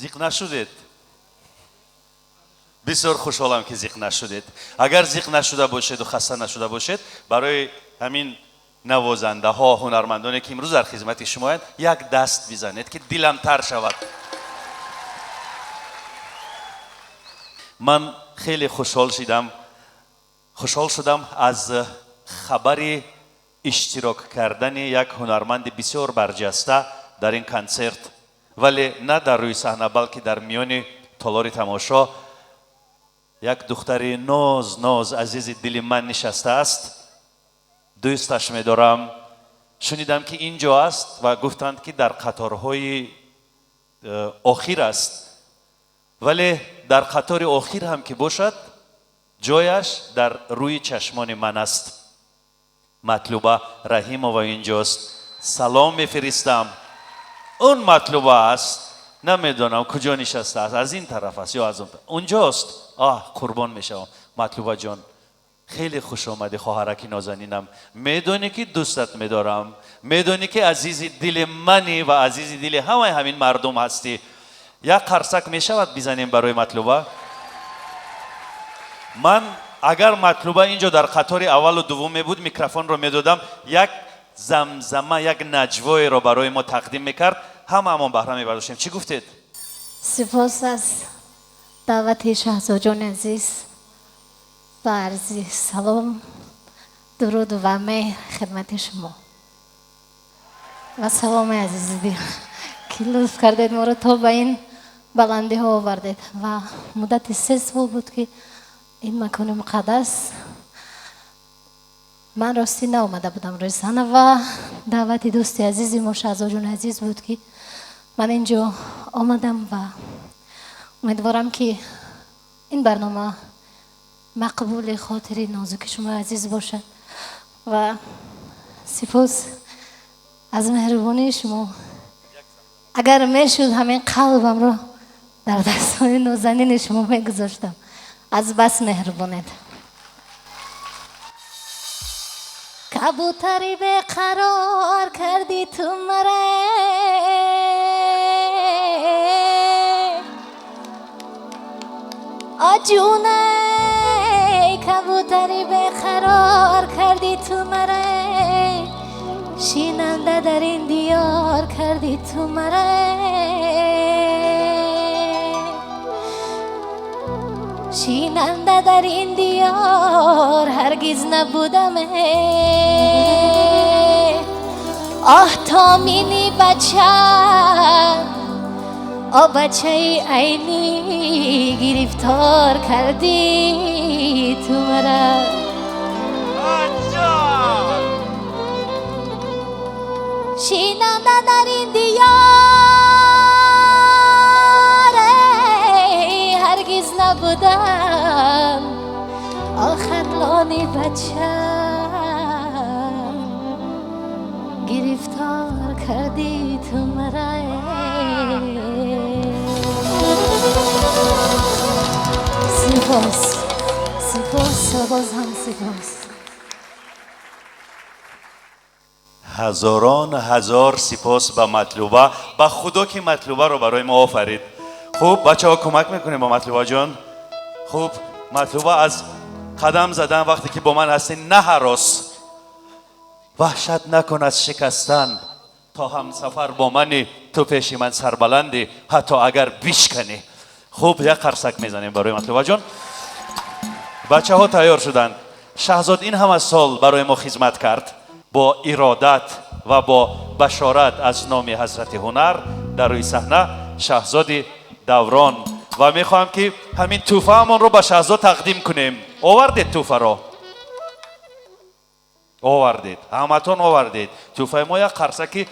زیق نشدید. بسیار خوشحالم که زیق نشدید. اگر زیق نشده باشید و خسته نشده باشید، برای همین نوازنده ها، هنرمندانی که امروز در خدمت شما هستند، یک دست بزنید که دلم تر شود. من خیلی خوشحال شدم از خبر اشتراک کردن یک هنرمند بسیار برجسته در این کنسرت، ولی نه در روی صحنه بلکه در میان تالار تماشا یک دختر ناز عزیز دل من نشسته است. دوستش می‌دارم. شنیدم که اینجا است و گفتند که در قطارهای آخر است، ولی در قطار آخر هم که باشد جایش در روی چشمان من است. مطلوبه رحیمова اینجاست. سلام میفرستم. اون مطلوبه است، نمیدونم کجا نشسته است، از این طرف است یا از اون طرف. اونجاست. قربان میشم مطلوبه جان. خیلی خوش آمدی خواهرک نازنینم. میدونی که دوستت میدارم، میدونی که عزیز دل منی و عزیز دل همین مردم هستی. یک قرصک میشود بزنیم برای مطلوبه؟ من اگر مطلوبه اینجا در قطار اول و دوم می بود میکروفون رو میدادم، یک زمزمه، یک نجوای رو برای ما تقدیم میکرد، همون بهره میبرداشتیم. چی گفتید؟ سپاس از دعوت شهزاد جان عزیز و عرض سلام، درود و مهر خدمت شما و سلام عزیز دل که لطف کردید ما رو تا به این بلندی ها آوردید و مدت 3 سال بود که این مکان مقدس من راستی ناومده بودم روی صحنه و دعوت دوست عزیزی ما شهزاد جان عزیز بود که من اینجا آمدم و امیدوارم که این برنامه مقبول خاطر نازک شما عزیز باشد و سپاس از مهربانی شما. اگر میشد همین قلبم رو در دستان نازنین شما میگذاشتم. از بس مهربانید. کبوتری به قرار کردی تو مره، آجونه کبوتری به قرار کردی تو مره، شیننده در این دیار کردی تو مره، شیننده در این دیار هرگز نبودم. تامینی بچه بچه عینی گرفتار کردی تو مرا، شیننده در این دیار هرگز نبودم. خطلانی بچه گرفتار کردی تو مرا. سپاس باز هم سپاس. هزاران هزار سپاس به مطلوبه، به خدا که مطلوبه رو برای ما آفرید. خوب بچه ها کمک میکنیم با مطلوبه جان. خوب مطلوبه از قدم زدن وقتی که با من هستی نه هراس، وحشت نکن از شکستن، تا هم سفر با منی تو پیش من سربلندی، حتی اگر بشکنی. خوب یک قرصک میزنیم برای مطلوبه جان. بچه ها تیار شدن. شهزاد این همه سال برای ما خدمت کرد با ارادت و با بشارت از نام حضرت هنر در روی صحنه. شهزاد دوران و میخواهم که همین توفه همون رو به شهزاد تقدیم کنیم. آوردید توفه رو؟ آوردید، همتون آوردید. توفه ما یک قرصکی